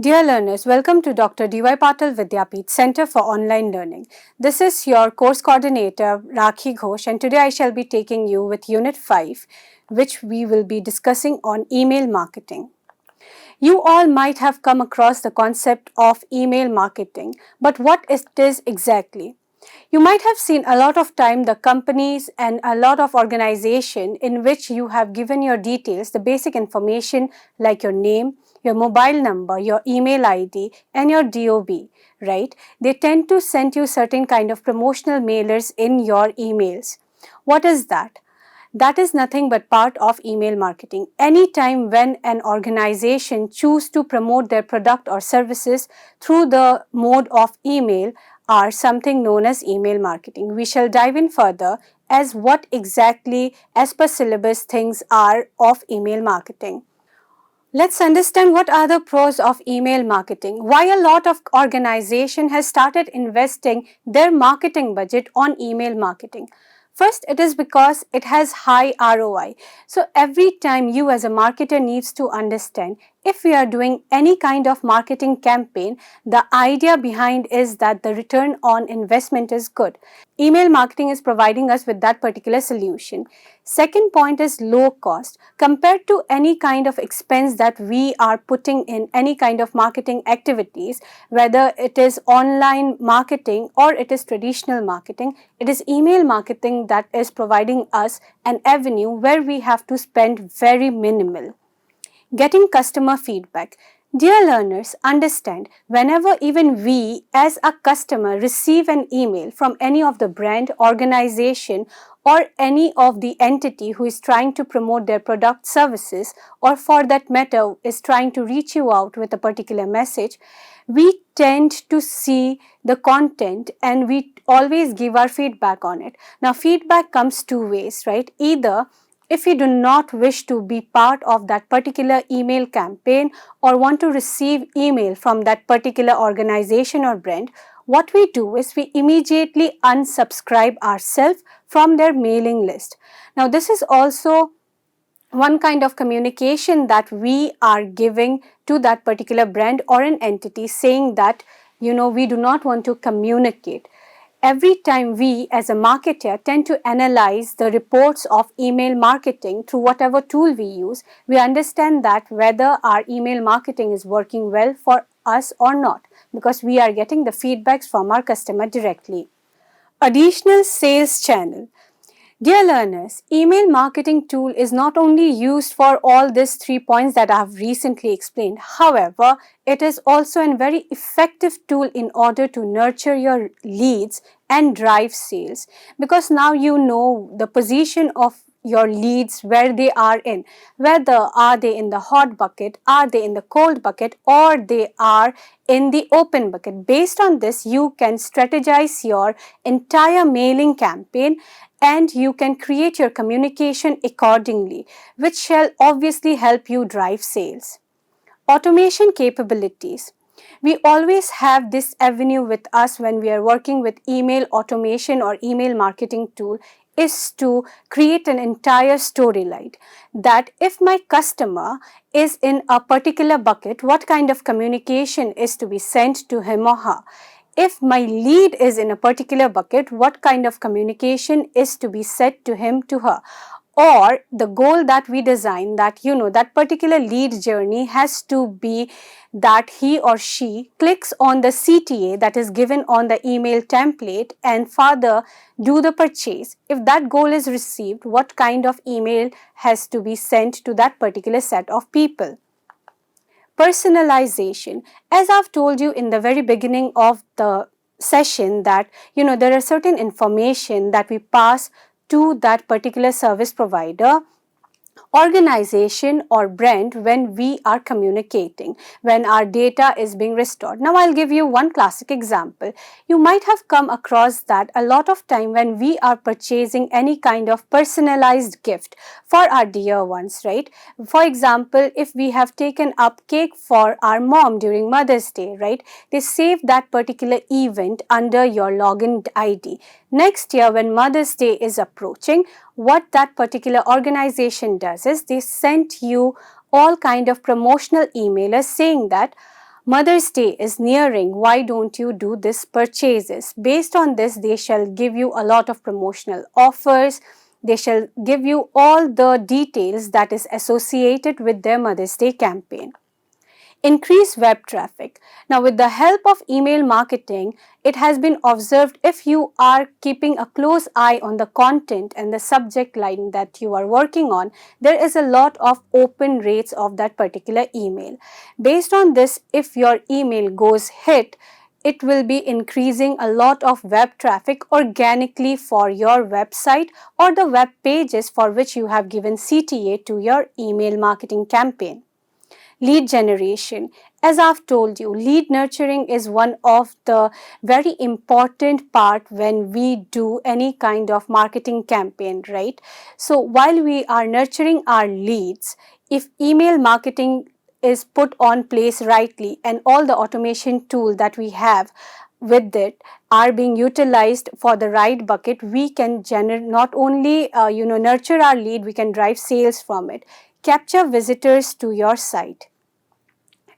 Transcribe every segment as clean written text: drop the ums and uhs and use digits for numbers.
Dear learners, welcome to Dr. D.Y. Patil Vidyapeeth Center for Online Learning. This is your course coordinator, Rakhi Ghosh, and today I shall be taking you with Unit 5, which we will be discussing on email marketing. You all might have come across the concept of email marketing, but what it is exactly? You might have seen a lot of time the companies and a lot of organization in which you have given your details, the basic information like your name, your mobile number, your email ID and your DOB, right? They tend to send you certain kind of promotional mailers in your emails. What is that? That is nothing but part of email marketing. Anytime when an organization choose to promote their product or services through the mode of email are something known as email marketing. We shall dive in further as what exactly as per syllabus things are of email marketing. Let's understand what are the pros of email marketing. Why a lot of organization has started investing their marketing budget on email marketing. First, it is because it has high ROI. So every time you as a marketer needs to understand if we are doing any kind of marketing campaign, the idea behind is that the return on investment is good. Email marketing is providing us with that particular solution. Second point is low cost. Compared to any kind of expense that we are putting in any kind of marketing activities, whether it is online marketing or it is traditional marketing, it is email marketing that is providing us an avenue where we have to spend very minimal. Getting customer feedback. Dear learners, understand, whenever even we as a customer receive an email from any of the brand, organization or any of the entity who is trying to promote their product, services, or for that matter is trying to reach you out with a particular message, we tend to see the content and we always give our feedback on it. Now, feedback comes two ways, right? Either if you do not wish to be part of that particular email campaign or want to receive email from that particular organization or brand, what we do is we immediately unsubscribe ourselves from their mailing list. Now, this is also one kind of communication that we are giving to that particular brand or an entity saying that, we do not want to communicate. Every time we as a marketer tend to analyze the reports of email marketing through whatever tool we use, we understand that whether our email marketing is working well for us or not, because we are getting the feedbacks from our customer directly. Additional sales channel. Dear learners, email marketing tool is not only used for all these 3 points that I have recently explained. However, it is also a very effective tool in order to nurture your leads and drive sales, because now you know the position of your leads, where they are in, whether are they in the hot bucket, are they in the cold bucket, or they are in the open bucket. Based on this, you can strategize your entire mailing campaign and you can create your communication accordingly, which shall obviously help you drive sales. Automation capabilities. We always have this avenue with us when we are working with email automation or email marketing tool, is to create an entire storyline that if my customer is in a particular bucket, what kind of communication is to be sent to him or her. If my lead is in a particular bucket, what kind of communication is to be said to him, to her. Or the goal that we design, that that particular lead journey has to be that he or she clicks on the CTA that is given on the email template and further do the purchase. If that goal is received, what kind of email has to be sent to that particular set of people. Personalization. As I've told you in the very beginning of the session that there are certain information that we pass to that particular service provider, organization or brand when we are communicating, when our data is being restored. Now, I'll give you one classic example. You might have come across that a lot of time when we are purchasing any kind of personalized gift for our dear ones, right? For example, if we have taken up cake for our mom during Mother's Day, right? They save that particular event under your login ID. Next year, when Mother's Day is approaching, what that particular organization does is they send you all kind of promotional emailers saying that Mother's Day is nearing, why don't you do this purchases? Based on this, they shall give you a lot of promotional offers. They shall give you all the details that is associated with their Mother's Day campaign. Increase web traffic. Now, with the help of email marketing, it has been observed if you are keeping a close eye on the content and the subject line that you are working on, there is a lot of open rates of that particular email. Based on this, if your email goes hit, it will be increasing a lot of web traffic organically for your website or the web pages for which you have given CTA to your email marketing campaign. Lead generation. As I've told you, lead nurturing is one of the very important part when we do any kind of marketing campaign, right? So while we are nurturing our leads, if email marketing is put on place rightly and all the automation tool that we have with it are being utilized for the right bucket, we can not only nurture our lead, we can drive sales from it. Capture visitors to your site.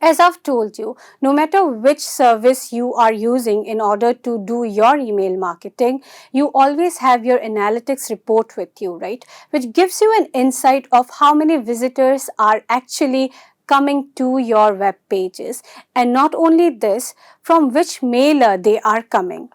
As I've told you, no matter which service you are using in order to do your email marketing, you always have your analytics report with you, right? Which gives you an insight of how many visitors are actually coming to your web pages. And not only this, from which mailer they are coming.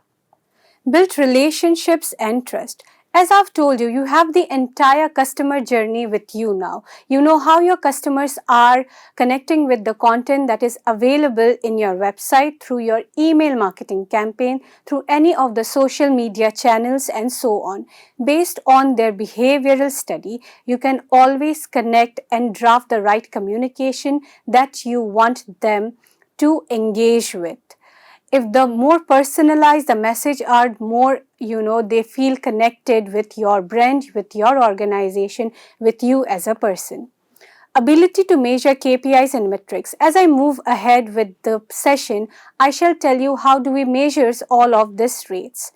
Build relationships and trust. As I've told you, you have the entire customer journey with you now. You know how your customers are connecting with the content that is available in your website, through your email marketing campaign, through any of the social media channels and so on. Based on their behavioral study, you can always connect and draft the right communication that you want them to engage with. If the more personalized the message are, more they feel connected with your brand, with your organization, with you as a person. Ability to measure KPIs and metrics. As I move ahead with the session, I shall tell you how do we measure all of these rates.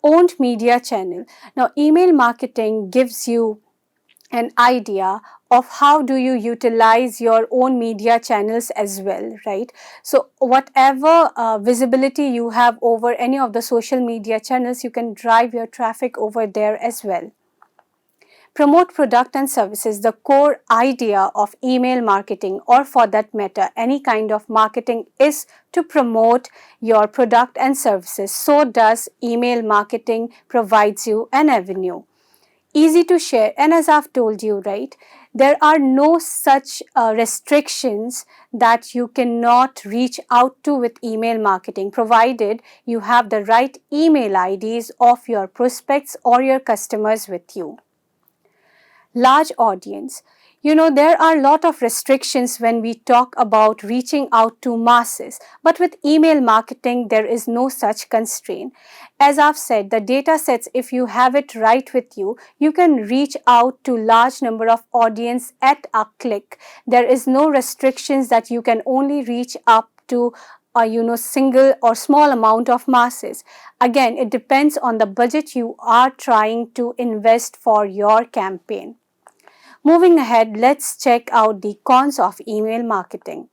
Owned media channel. Now, email marketing gives you an idea of how do you utilize your own media channels as well, right? So whatever visibility you have over any of the social media channels, you can drive your traffic over there as well. Promote product and services. The core idea of email marketing, or for that matter any kind of marketing, is to promote your product and services. So does email marketing provides you an avenue. Easy to share, and as I've told you, right, there are no such restrictions that you cannot reach out to with email marketing, provided you have the right email IDs of your prospects or your customers with you. Large audience. There are a lot of restrictions when we talk about reaching out to masses, but with email marketing, there is no such constraint. As I've said, the data sets, if you have it right with you, you can reach out to large number of audience at a click. There is no restrictions that you can only reach up to single or small amount of masses. Again, it depends on the budget you are trying to invest for your campaign. Moving ahead, let's check out the cons of email marketing.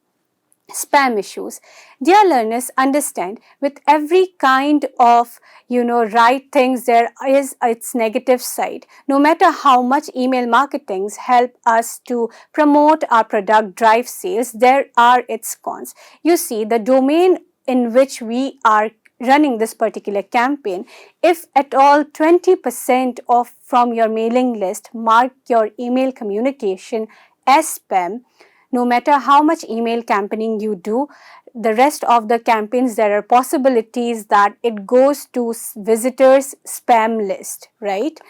Spam issues. Dear learners, understand, with every kind of right things, there is its negative side. No matter how much email marketings help us to promote our product, drive sales, there are its cons. You see, the domain in which we are running this particular campaign, if at all 20% of from your mailing list mark your email communication as spam, no matter how much email campaigning you do, the rest of the campaigns, there are possibilities that it goes to visitors spam list, right?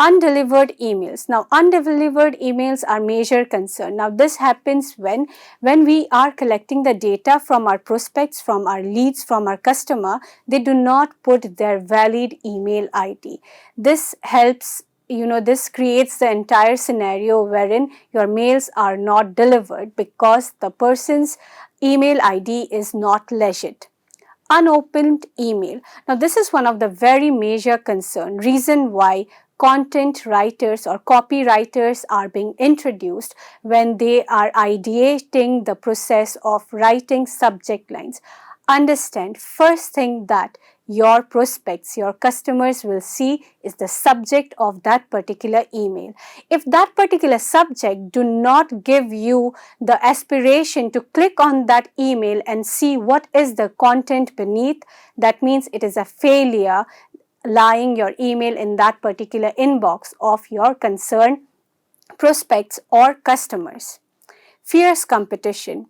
Undelivered emails. Now, undelivered emails are major concern. Now, this happens when we are collecting the data from our prospects, from our leads, from our customer, they do not put their valid email ID. This helps, this creates the entire scenario wherein your mails are not delivered because the person's email ID is not legit. Unopened email. Now, this is one of the very major concern. Reason why content writers or copywriters are being introduced when they are ideating the process of writing subject lines. Understand, first thing that your prospects, your customers will see is the subject of that particular email. If that particular subject do not give you the aspiration to click on that email and see what is the content beneath, that means it is a failure lying your email in that particular inbox of your concerned prospects or customers. Fierce competition.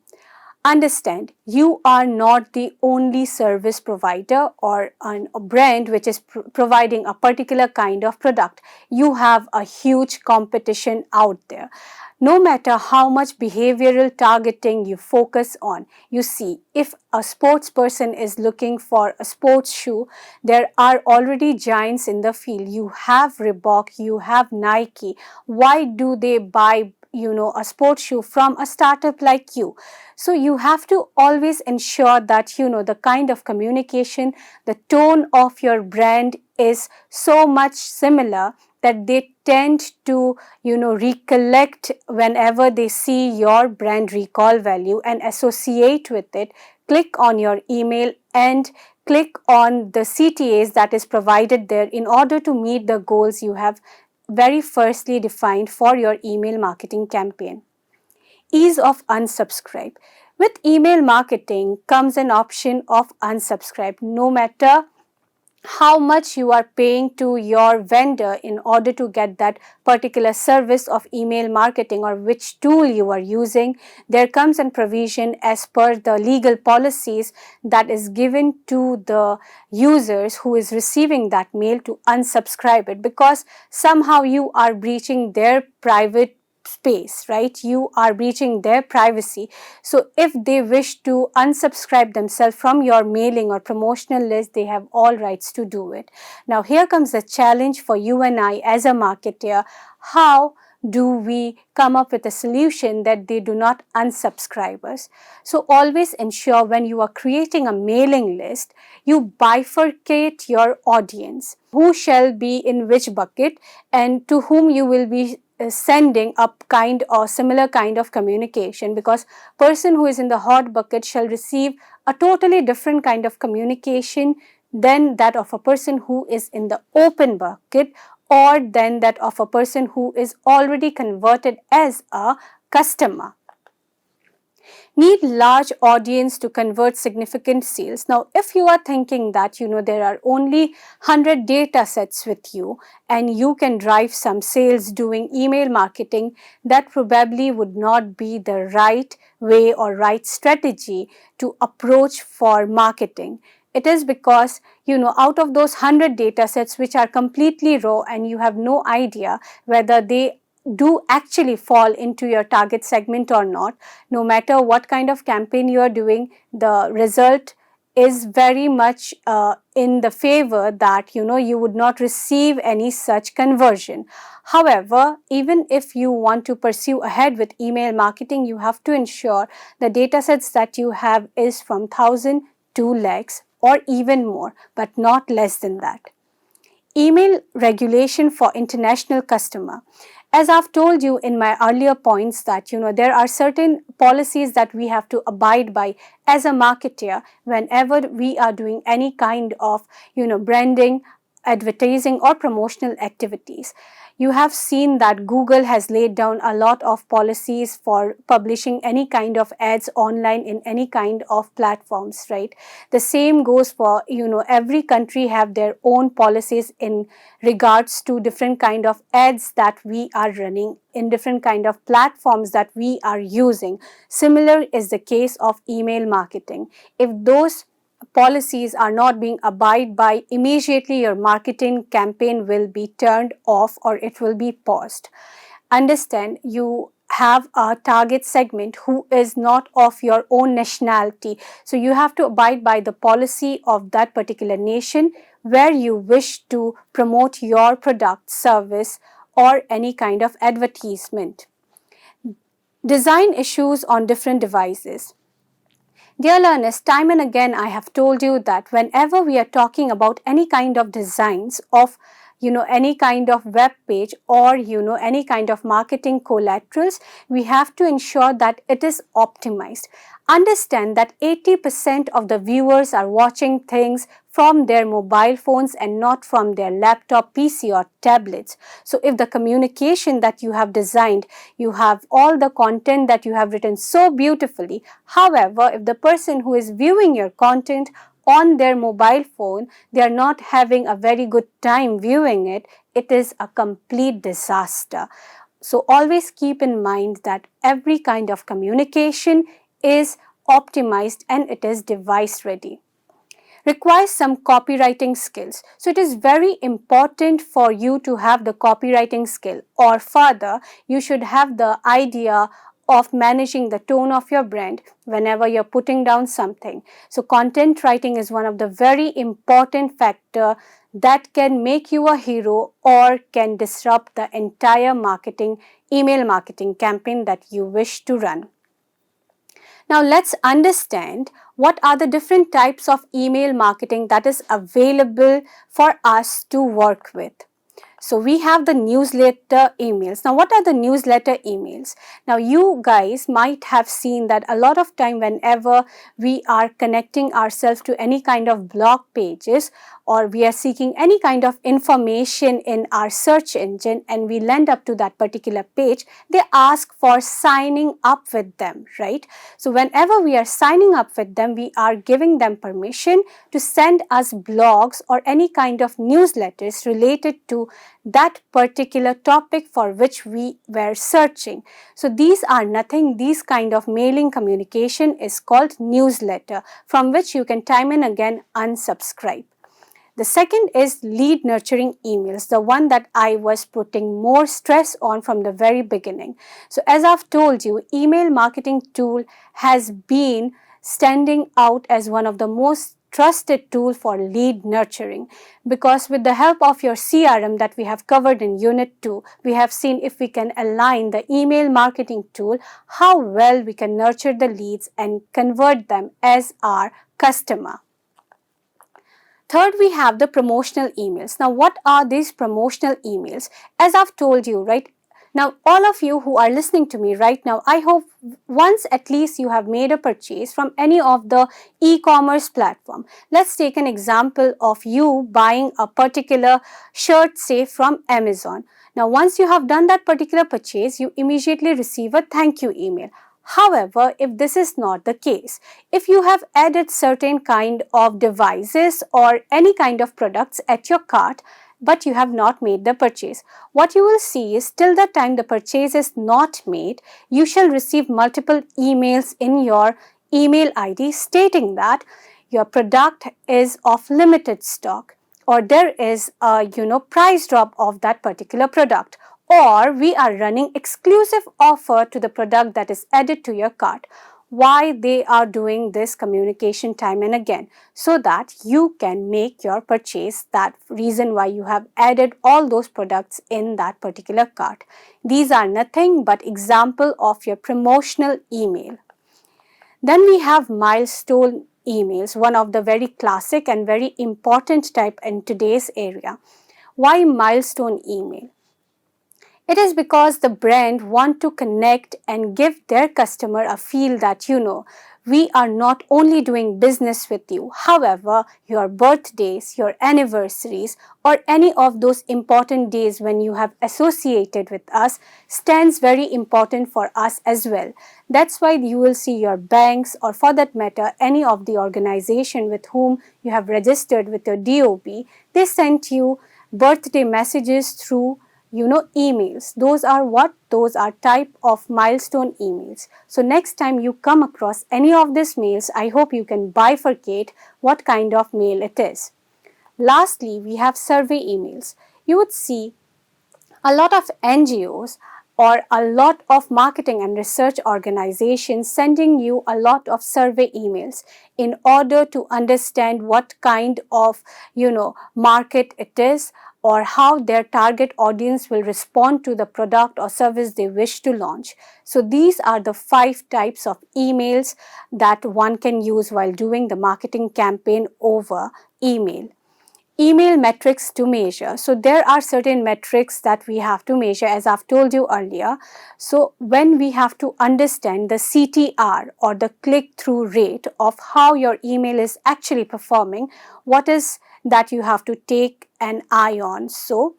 Understand, you are not the only service provider or a brand which is providing a particular kind of product. You have a huge competition out there. No matter how much behavioral targeting you focus on, you see, if a sports person is looking for a sports shoe, there are already giants in the field. You have Reebok, you have Nike. Why do they buy a sports shoe from a startup like you? So you have to always ensure that the kind of communication, the tone of your brand is so much similar that they tend to recollect whenever they see your brand recall value and associate with it. Click on your email and click on the CTAs that is provided there in order to meet the goals you have very firstly defined for your email marketing campaign. Ease of unsubscribe. With email marketing comes an option of unsubscribe. No matter how much you are paying to your vendor in order to get that particular service of email marketing or which tool you are using, there comes a provision as per the legal policies that is given to the users who is receiving that mail to unsubscribe it, because somehow you are breaching their private space, right? You are breaching their privacy. So if they wish to unsubscribe themselves from your mailing or promotional list, they have all rights to do it. Now here comes the challenge for you and I as a marketer. How do we come up with a solution that they do not unsubscribe us? So always ensure when you are creating a mailing list, you bifurcate your audience. Who shall be in which bucket and to whom you will be sending up kind or similar kind of communication, because person who is in the hot bucket shall receive a totally different kind of communication than that of a person who is in the open bucket, or than that of a person who is already converted as a customer. Need large audience to convert significant sales. Now, if you are thinking that there are only 100 data sets with you and you can drive some sales doing email marketing, that probably would not be the right way or right strategy to approach for marketing. It is because, out of those 100 data sets which are completely raw and you have no idea whether they do actually fall into your target segment or not, no matter what kind of campaign you are doing, the result is very much in the favor that you would not receive any such conversion. However, even if you want to pursue ahead with email marketing, you have to ensure the data sets that you have is from 1,000 to lakhs or even more, but not less than that. Email regulation for international customer. As I've told you in my earlier points that there are certain policies that we have to abide by as a marketer whenever we are doing any kind of branding, advertising or promotional activities. You have seen that Google has laid down a lot of policies for publishing any kind of ads online in any kind of platforms, right? The same goes for, every country have their own policies in regards to different kind of ads that we are running in different kind of platforms that we are using. Similar is the case of email marketing. If those policies are not being abided by, immediately your marketing campaign will be turned off or it will be paused. Understand, you have a target segment who is not of your own nationality. So you have to abide by the policy of that particular nation where you wish to promote your product, service, or any kind of advertisement. Design issues on different devices. Dear learners, time and again I have told you that whenever we are talking about any kind of designs of any kind of web page or any kind of marketing collaterals, we have to ensure that it is optimized. Understand that 80% of the viewers are watching things from their mobile phones and not from their laptop, PC or tablets. So if the communication that you have designed, you have all the content that you have written so beautifully, however, if the person who is viewing your content on their mobile phone, they are not having a very good time viewing it, it is a complete disaster. So always keep in mind that every kind of communication is optimized and it is device ready. Requires some copywriting skills. So it is very important for you to have the copywriting skill, or further, you should have the idea of managing the tone of your brand whenever you're putting down something. So content writing is one of the very important factor that can make you a hero or can disrupt the entire email marketing campaign that you wish to run. Now let's understand what are the different types of email marketing that is available for us to work with. So we have the newsletter emails. Now what are the newsletter emails? Now you guys might have seen that a lot of time whenever we are connecting ourselves to any kind of blog pages or we are seeking any kind of information in our search engine and we land up to that particular page, they ask for signing up with them, right? So whenever we are signing up with them, we are giving them permission to send us blogs or any kind of newsletters related to that particular topic for which we were searching. So these are nothing, these kind of mailing communication is called newsletter, from which you can time and again unsubscribe. The second is lead nurturing emails, the one that I was putting more stress on from the very beginning. So as I've told you, email marketing tool has been standing out as one of the most trusted tool for lead nurturing, because with the help of your CRM that we have covered in Unit 2, we have seen if we can align the email marketing tool, how well we can nurture the leads and convert them as our customer. Third, we have the promotional emails. Now, what are these promotional emails? As I've told you, right? Now, all of you who are listening to me right now, I hope once at least you have made a purchase from any of the e-commerce platform. Let's take an example of you buying a particular shirt, say from Amazon. Now, once you have done that particular purchase, you immediately receive a thank you email. However, if this is not the case, if you have added certain kind of devices or any kind of products at your cart, but you have not made the purchase, what you will see is till the time the purchase is not made, you shall receive multiple emails in your email ID stating that your product is of limited stock, or there is a price drop of that particular product, or we are running exclusive offer to the product that is added to your cart. Why they are doing this communication time and again? So that you can make your purchase, that reason why you have added all those products in that particular cart. These are nothing but example of your promotional email. Then we have milestone emails, one of the very classic and very important type in today's area. Why milestone email? It is because the brand want to connect and give their customer a feel that we are not only doing business with you, however, your birthdays, your anniversaries, or any of those important days when you have associated with us stands very important for us as well. That's why you will see your banks, or for that matter, any of the organization with whom you have registered with your DOB, they sent you birthday messages through emails. Those are what? Those are type of milestone emails. So next time you come across any of these mails, I hope you can bifurcate what kind of mail it is. Lastly, we have survey emails. You would see a lot of NGOs or a lot of marketing and research organizations sending you a lot of survey emails in order to understand what kind of market it is, or how their target audience will respond to the product or service they wish to launch. So these are the 5 types of emails that one can use while doing the marketing campaign over email. email metrics to measure. So there are certain metrics that we have to measure, as I've told you earlier. So when we have to understand the CTR, or the click-through rate of how your email is actually performing, what is that you have to take an eye on. So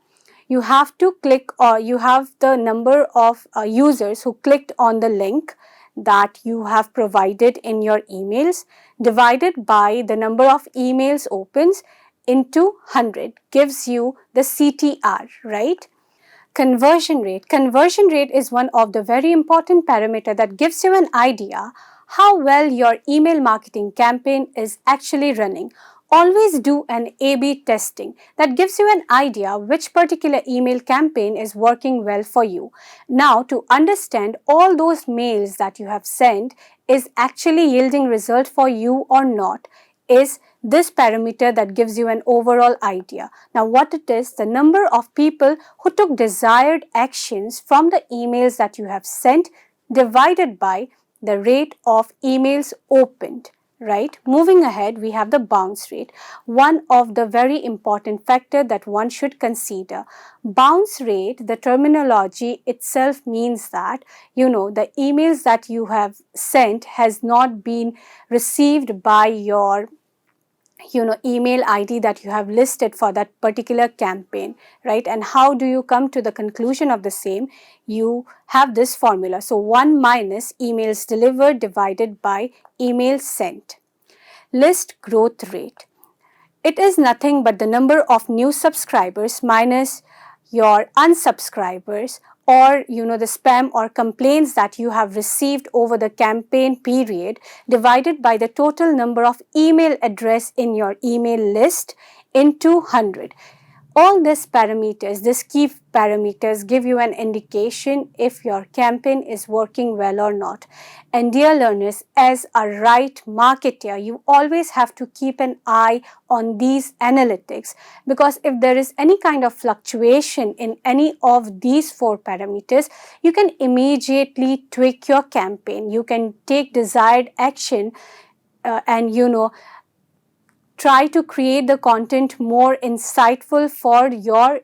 you have to click, or you have the number of users who clicked on the link that you have provided in your emails, divided by the number of emails opens into 100 gives you the CTR, right? Conversion rate. Conversion rate is one of the very important parameter that gives you an idea how well your email marketing campaign is actually running. Always do an A/B testing. That gives you an idea which particular email campaign is working well for you. Now, to understand all those mails that you have sent is actually yielding result for you or not, is this parameter that gives you an overall idea. Now, what it is, the number of people who took desired actions from the emails that you have sent divided by the rate of emails opened. Right? Moving ahead, we have the bounce rate, one of the very important factor that one should consider. Bounce rate, the terminology itself means that, the emails that you have sent has not been received by your email ID that you have listed for that particular campaign, right? And how do you come to the conclusion of the same? You have this formula. So 1 minus emails delivered divided by emails sent. List growth rate. It is nothing but the number of new subscribers minus your unsubscribers, or the spam or complaints that you have received over the campaign period, divided by the total number of email address in your email list into 100. All these parameters, these key parameters, give you an indication if your campaign is working well or not. And dear learners, as a right marketer, you always have to keep an eye on these analytics, because if there is any kind of fluctuation in any of these 4 parameters, you can immediately tweak your campaign. You can take desired action and try to create the content more insightful for your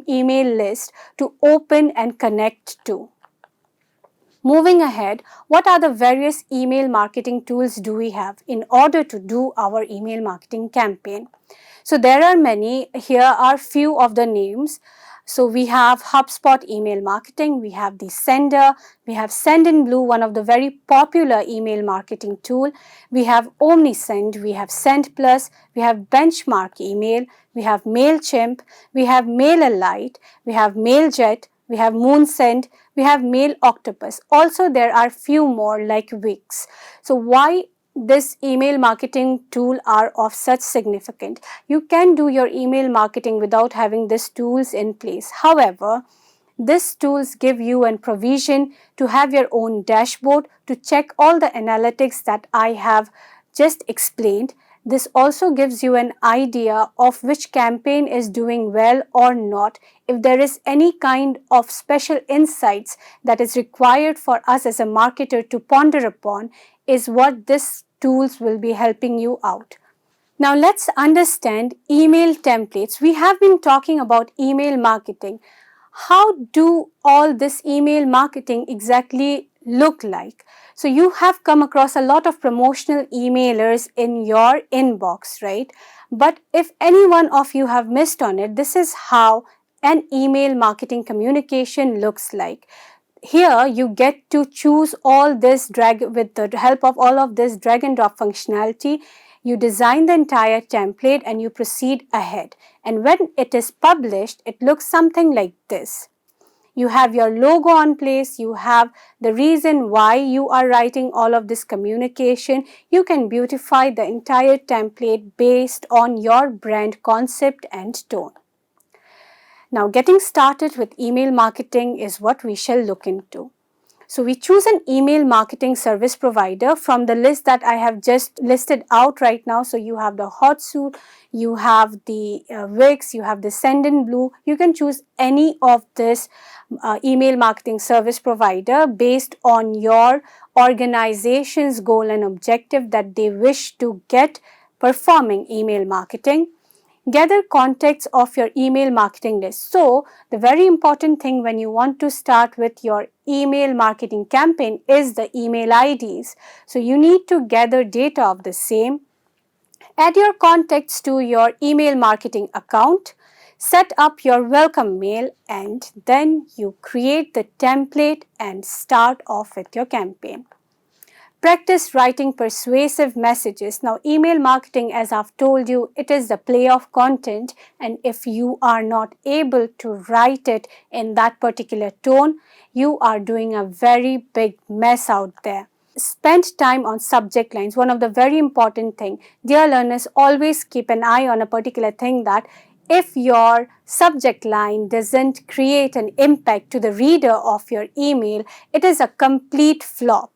email list to open and connect to. Moving ahead, what are the various email marketing tools do we have in order to do our email marketing campaign? So there are many. Here are few of the names. So we have HubSpot email marketing, we have the Sender, we have Sendinblue, one of the very popular email marketing tool. We have OmniSend, we have SendPlus, we have Benchmark Email, we have MailChimp, we have MailerLite, we have MailJet, we have MoonSend, we have Mail Octopus. Also, there are few more like Wix. So why this email marketing tool are of such significance? You can do your email marketing without having these tools in place. However, these tools give you a provision to have your own dashboard to check all the analytics that I have just explained. This also gives you an idea of which campaign is doing well or not. If there is any kind of special insights that is required for us as a marketer to ponder upon, is what these tools will be helping you out. Now let's understand email templates. We have been talking about email marketing. How do all this email marketing exactly look like? So you have come across a lot of promotional emailers in your inbox, right? But if any one of you have missed on it, this is how an email marketing communication looks like. Here you get to choose all this with the help of all of this drag and drop functionality. You design the entire template and you proceed ahead. And when it is published, it looks something like this. You have your logo on place, you have the reason why you are writing all of this communication. You can beautify the entire template based on your brand concept and tone. Now, getting started with email marketing is what we shall look into. So we choose an email marketing service provider from the list that I have just listed out right now. So you have the Hotsuite, you have the Wix, you have the Sendinblue. You can choose any of this email marketing service provider based on your organization's goal and objective that they wish to get performing email marketing. Gather contacts of your email marketing list. So, the very important thing when you want to start with your email marketing campaign is the email IDs. So, you need to gather data of the same. Add your contacts to your email marketing account, set up your welcome mail, and then you create the template and start off with your campaign. Practice writing persuasive messages. Now, email marketing, as I've told you, it is the play of content, and if you are not able to write it in that particular tone, you are doing a very big mess out there. Spend time on subject lines. One of the very important thing, dear learners, always keep an eye on a particular thing, that if your subject line doesn't create an impact to the reader of your email, it is a complete flop.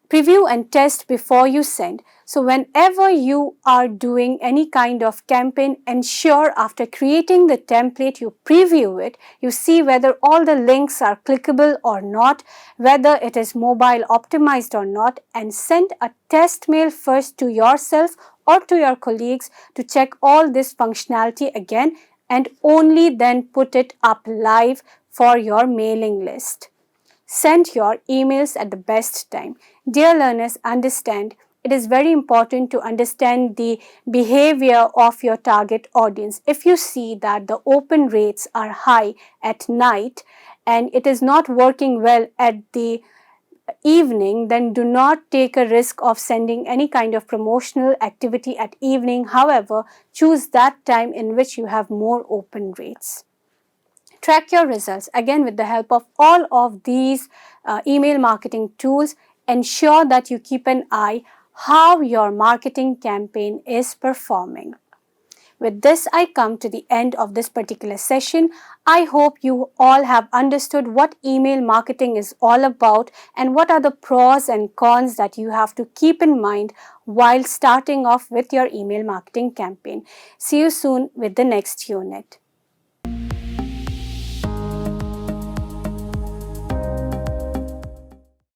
Preview and test before you send. So whenever you are doing any kind of campaign, ensure after creating the template you preview it, you see whether all the links are clickable or not, whether it is mobile optimized or not, and send a test mail first to yourself or to your colleagues to check all this functionality again, and only then put it up live for your mailing list. Send your emails at the best time. Dear learners, understand, it is very important to understand the behavior of your target audience. If you see that the open rates are high at night and it is not working well at the evening, then do not take a risk of sending any kind of promotional activity at evening. However, choose that time in which you have more open rates. Track your results. Again, with the help of all of these email marketing tools, ensure that you keep an eye how your marketing campaign is performing. With this, I come to the end of this particular session. I hope you all have understood what email marketing is all about and what are the pros and cons that you have to keep in mind while starting off with your email marketing campaign. See you soon with the next unit.